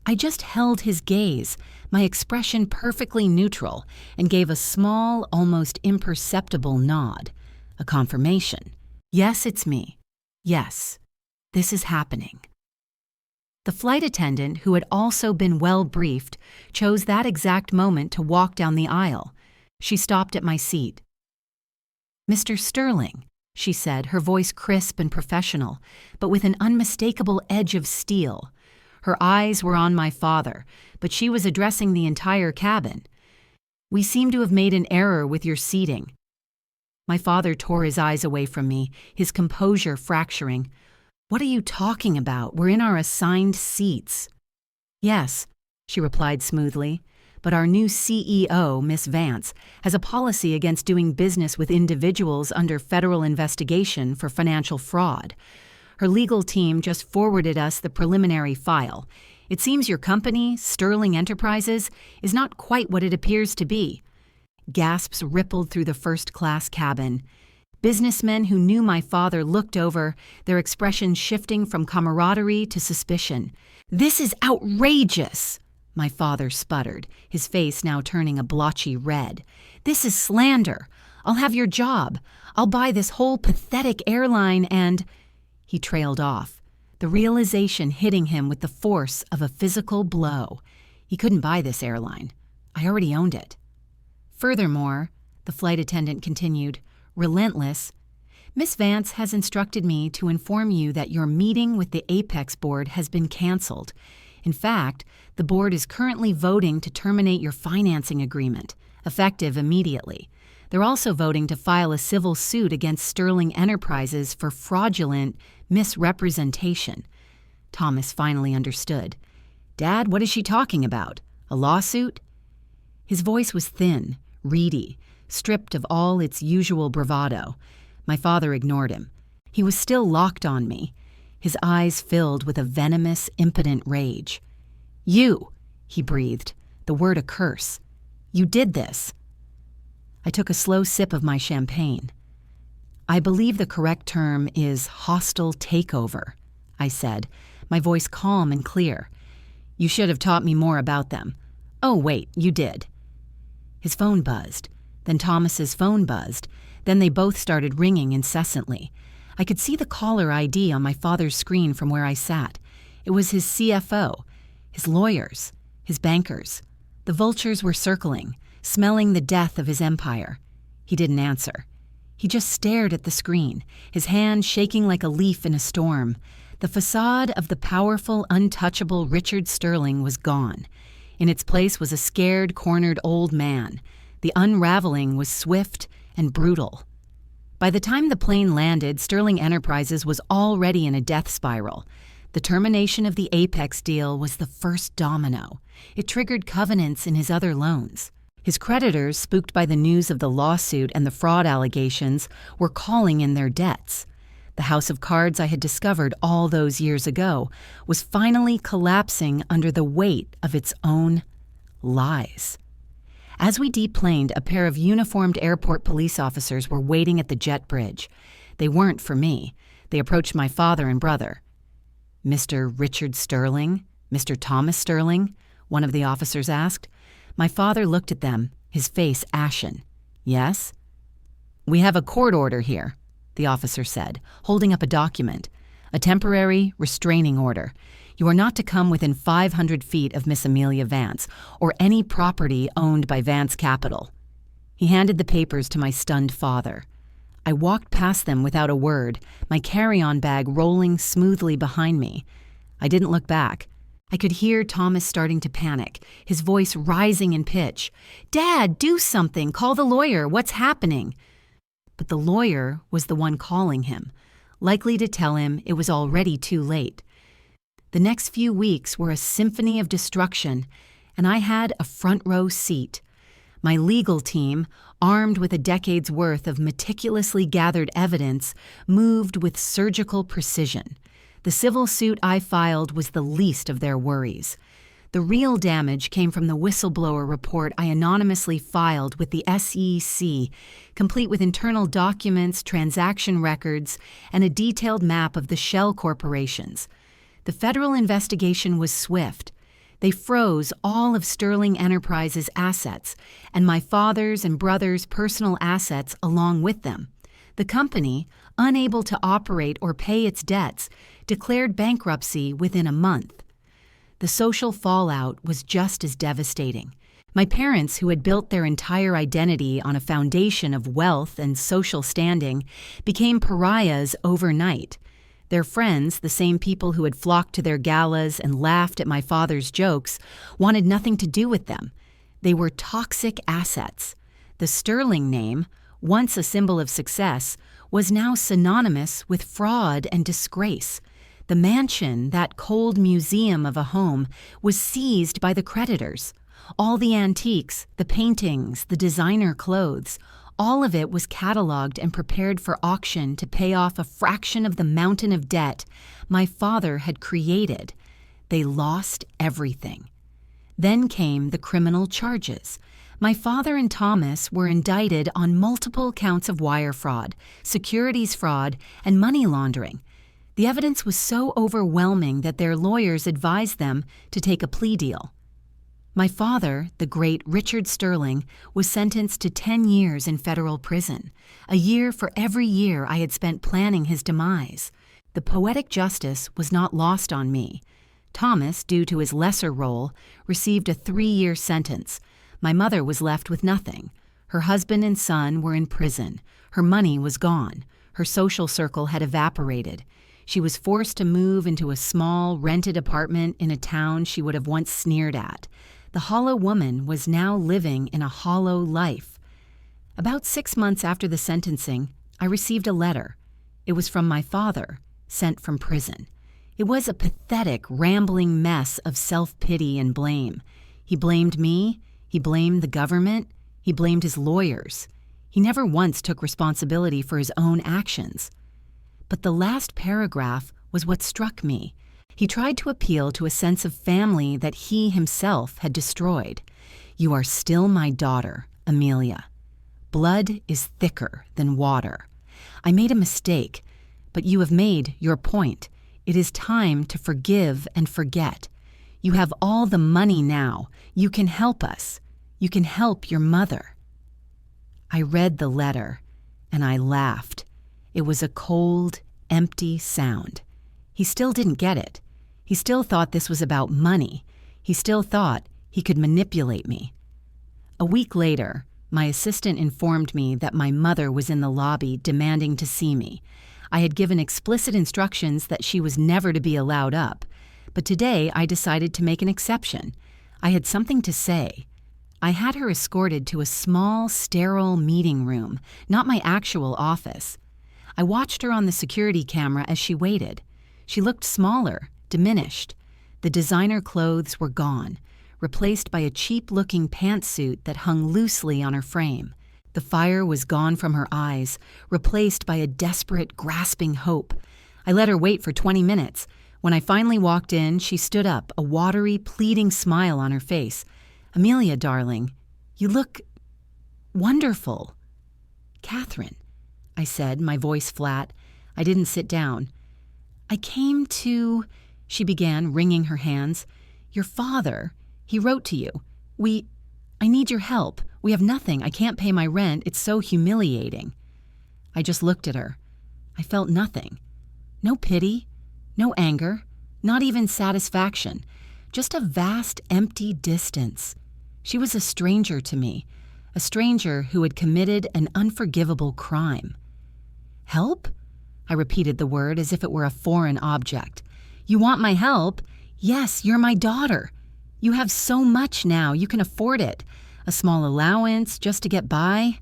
I just held his gaze, my expression perfectly neutral, and gave a small, almost imperceptible nod. A confirmation. Yes, it's me. Yes, this is happening. The flight attendant, who had also been well briefed, chose that exact moment to walk down the aisle. She stopped at my seat. "Mr. Sterling," she said, her voice crisp and professional, but with an unmistakable edge of steel. Her eyes were on my father, but she was addressing the entire cabin. "We seem to have made an error with your seating." My father tore his eyes away from me, his composure fracturing. "What are you talking about? We're in our assigned seats." "Yes," she replied smoothly, "but our new CEO, Miss Vance, has a policy against doing business with individuals under federal investigation for financial fraud. Her legal team just forwarded us the preliminary file. It seems your company, Sterling Enterprises, is not quite what it appears to be." Gasps rippled through the first-class cabin. Businessmen who knew my father looked over, their expressions shifting from camaraderie to suspicion. "This is outrageous!" my father sputtered, his face now turning a blotchy red. "This is slander. I'll have your job. I'll buy this whole pathetic airline and—" He trailed off, the realization hitting him with the force of a physical blow. He couldn't buy this airline. I already owned it. "Furthermore," the flight attendant continued, relentless, "Miss Vance has instructed me to inform you that your meeting with the Apex board has been canceled. In fact, the board is currently voting to terminate your financing agreement, effective immediately. They're also voting to file a civil suit against Sterling Enterprises for fraudulent misrepresentation." Thomas finally understood. "Dad, what is she talking about? A lawsuit?" His voice was thin, reedy, stripped of all its usual bravado. My father ignored him. He was still locked on me, his eyes filled with a venomous, impotent rage. "You," he breathed, the word a curse. "You did this." I took a slow sip of my champagne. "I believe the correct term is hostile takeover," I said, my voice calm and clear. "You should have taught me more about them." "Oh, wait, you did." His phone buzzed. Then Thomas's phone buzzed. Then they both started ringing incessantly. I could see the caller ID on my father's screen from where I sat. It was his CFO, his lawyers, his bankers. The vultures were circling, smelling the death of his empire. He didn't answer. He just stared at the screen, his hand shaking like a leaf in a storm. The facade of the powerful, untouchable Richard Sterling was gone. In its place was a scared, cornered old man. The unraveling was swift and brutal. By the time the plane landed, Sterling Enterprises was already in a death spiral. The termination of the Apex deal was the first domino. It triggered covenants in his other loans. His creditors, spooked by the news of the lawsuit and the fraud allegations, were calling in their debts. The house of cards I had discovered all those years ago was finally collapsing under the weight of its own lies. As we deplaned, a pair of uniformed airport police officers were waiting at the jet bridge. They weren't for me. They approached my father and brother. "Mr. Richard Sterling? Mr. Thomas Sterling?" one of the officers asked. My father looked at them, his face ashen. "Yes?" "We have a court order here," the officer said, holding up a document. "A temporary restraining order. You are not to come within 500 feet of Miss Amelia Vance or any property owned by Vance Capital." He handed the papers to my stunned father. I walked past them without a word, my carry-on bag rolling smoothly behind me. I didn't look back. I could hear Thomas starting to panic, his voice rising in pitch. "Dad, do something! Call the lawyer! What's happening?" But the lawyer was the one calling him, likely to tell him it was already too late. The next few weeks were a symphony of destruction, and I had a front-row seat. My legal team, armed with a decade's worth of meticulously gathered evidence, moved with surgical precision. The civil suit I filed was the least of their worries. The real damage came from the whistleblower report I anonymously filed with the SEC, complete with internal documents, transaction records, and a detailed map of the shell corporations. The federal investigation was swift. They froze all of Sterling Enterprises' assets, and my father's and brother's personal assets along with them. The company, unable to operate or pay its debts, declared bankruptcy within a month. The social fallout was just as devastating. My parents, who had built their entire identity on a foundation of wealth and social standing, became pariahs overnight. Their friends, the same people who had flocked to their galas and laughed at my father's jokes, wanted nothing to do with them. They were toxic assets. The Sterling name, once a symbol of success, was now synonymous with fraud and disgrace. The mansion, that cold museum of a home, was seized by the creditors. All the antiques, the paintings, the designer clothes, all of it was cataloged and prepared for auction to pay off a fraction of the mountain of debt my father had created. They lost everything. Then came the criminal charges. My father and Thomas were indicted on multiple counts of wire fraud, securities fraud, and money laundering. The evidence was so overwhelming that their lawyers advised them to take a plea deal. My father, the great Richard Sterling, was sentenced to 10 years in federal prison, a year for every year I had spent planning his demise. The poetic justice was not lost on me. Thomas, due to his lesser role, received a 3-year sentence. My mother was left with nothing. Her husband and son were in prison. Her money was gone. Her social circle had evaporated. She was forced to move into a small, rented apartment in a town she would have once sneered at. The hollow woman was now living in a hollow life. About 6 months after the sentencing, I received a letter. It was from my father, sent from prison. It was a pathetic, rambling mess of self-pity and blame. He blamed me, he blamed the government, he blamed his lawyers. He never once took responsibility for his own actions. But the last paragraph was what struck me. He tried to appeal to a sense of family that he himself had destroyed. "You are still my daughter, Amelia. Blood is thicker than water. I made a mistake, but you have made your point. It is time to forgive and forget. You have all the money now. You can help us. You can help your mother." I read the letter, and I laughed. It was a cold, empty sound. He still didn't get it. He still thought this was about money. He still thought he could manipulate me. A week later, my assistant informed me that my mother was in the lobby demanding to see me. I had given explicit instructions that she was never to be allowed up, but today I decided to make an exception. I had something to say. I had her escorted to a small, sterile meeting room, not my actual office. I watched her on the security camera as she waited. She looked smaller, diminished. The designer clothes were gone, replaced by a cheap-looking pantsuit that hung loosely on her frame. The fire was gone from her eyes, replaced by a desperate, grasping hope. I let her wait for 20 minutes. When I finally walked in, she stood up, a watery, pleading smile on her face. "Amelia, darling, you look wonderful." "Catherine," I said, my voice flat. I didn't sit down. "I came to," she began, wringing her hands. "Your father, he wrote to you. I need your help. We have nothing. I can't pay my rent. It's so humiliating." I just looked at her. I felt nothing. No pity, no anger, not even satisfaction. Just a vast, empty distance. She was a stranger to me, a stranger who had committed an unforgivable crime. "Help?" I repeated the word as if it were a foreign object. "You want my help? Yes, you're my daughter. You have so much now, you can afford it. A small allowance just to get by."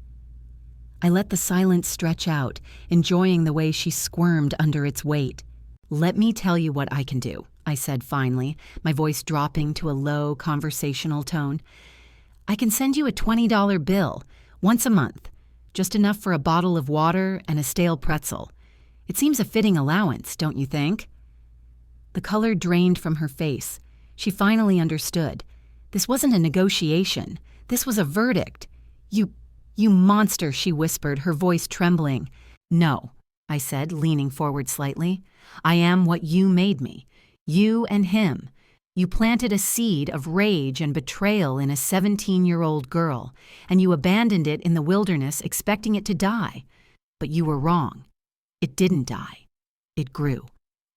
I let the silence stretch out, enjoying the way she squirmed under its weight. "Let me tell you what I can do," I said finally, my voice dropping to a low, conversational tone. "I can send you a $20 bill, once a month, just enough for a bottle of water and a stale pretzel. It seems a fitting allowance, don't you think?" The color drained from her face. She finally understood. This wasn't a negotiation. This was a verdict. You monster," she whispered, her voice trembling. "No," I said, leaning forward slightly. "I am what you made me. You and him. You planted a seed of rage and betrayal in a 17-year-old girl, and you abandoned it in the wilderness expecting it to die. But you were wrong. It didn't die. It grew.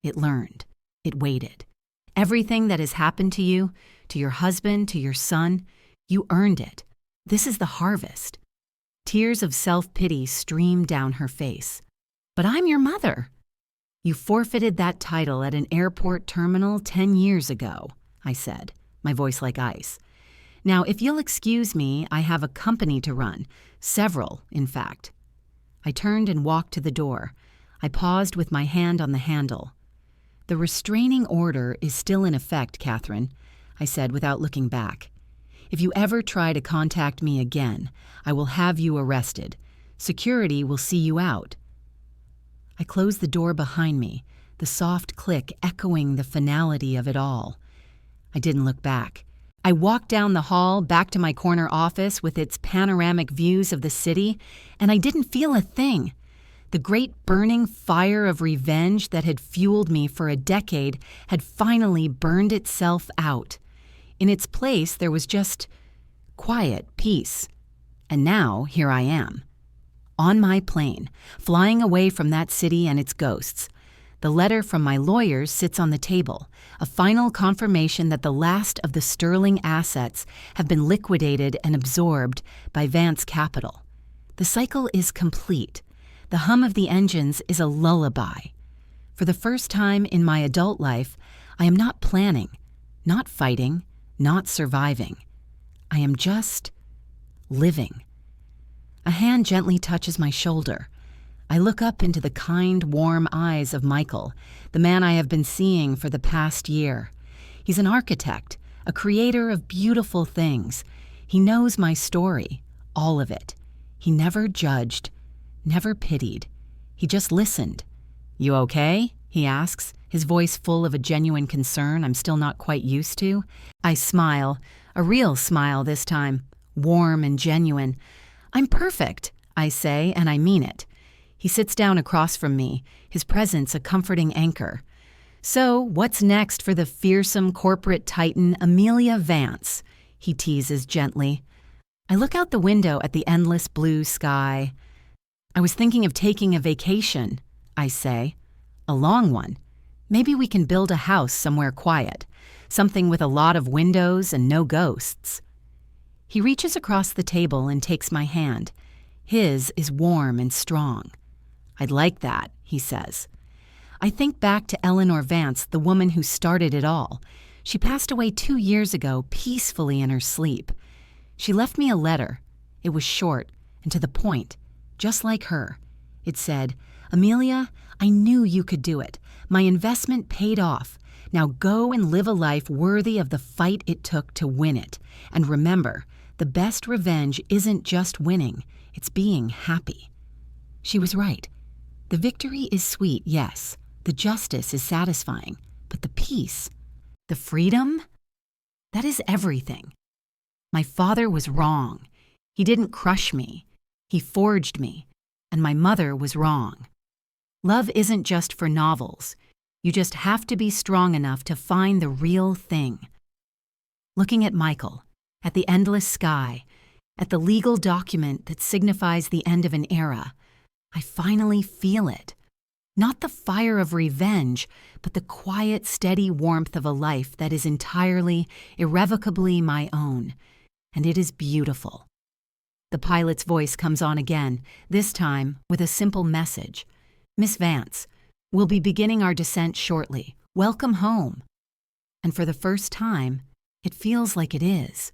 It learned. It waited. Everything that has happened to you, to your husband, to your son, you earned it. This is the harvest." Tears of self-pity streamed down her face. "But I'm your mother." "You forfeited that title at an airport terminal 10 years ago," I said, my voice like ice. "Now, if you'll excuse me, I have a company to run. Several, in fact." I turned and walked to the door. I paused with my hand on the handle. "The restraining order is still in effect, Catherine," I said without looking back. "If you ever try to contact me again, I will have you arrested. Security will see you out." I closed the door behind me, the soft click echoing the finality of it all. I didn't look back. I walked down the hall back to my corner office with its panoramic views of the city, and I didn't feel a thing. The great burning fire of revenge that had fueled me for a decade had finally burned itself out. In its place, there was just quiet peace. And now, here I am. On my plane, flying away from that city and its ghosts. The letter from my lawyers sits on the table, a final confirmation that the last of the Sterling assets have been liquidated and absorbed by Vance Capital. The cycle is complete. The hum of the engines is a lullaby. For the first time in my adult life, I am not planning, not fighting, not surviving. I am just living. A hand gently touches my shoulder. I look up into the kind, warm eyes of Michael, the man I have been seeing for the past year. He's an architect, a creator of beautiful things. He knows my story, all of it. He never judged, never pitied. He just listened. "You okay?" he asks, his voice full of a genuine concern I'm still not quite used to. I smile, a real smile this time, warm and genuine. "I'm perfect," I say, and I mean it. He sits down across from me, his presence a comforting anchor. "So, what's next for the fearsome corporate titan Amelia Vance?" he teases gently. I look out the window at the endless blue sky. I was thinking of taking a vacation, I say. A long one. Maybe we can build a house somewhere quiet, something with a lot of windows and no ghosts. He reaches across the table and takes my hand. His is warm and strong. I'd like that, he says. I think back to Eleanor Vance, the woman who started it all. She passed away 2 years ago, peacefully in her sleep. She left me a letter. It was short and to the point, just like her. It said, "Amelia, I knew you could do it. My investment paid off. Now go and live a life worthy of the fight it took to win it. And remember, the best revenge isn't just winning, it's being happy." She was right. The victory is sweet, yes. The justice is satisfying. But the peace, the freedom, that is everything. My father was wrong. He didn't crush me. He forged me. And my mother was wrong. Love isn't just for novels. You just have to be strong enough to find the real thing. Looking at Michael, at the endless sky, at the legal document that signifies the end of an era, I finally feel it. Not the fire of revenge, but the quiet, steady warmth of a life that is entirely, irrevocably my own. And it is beautiful. The pilot's voice comes on again, this time with a simple message. "Miss Vance, we'll be beginning our descent shortly. Welcome home." And for the first time, it feels like it is.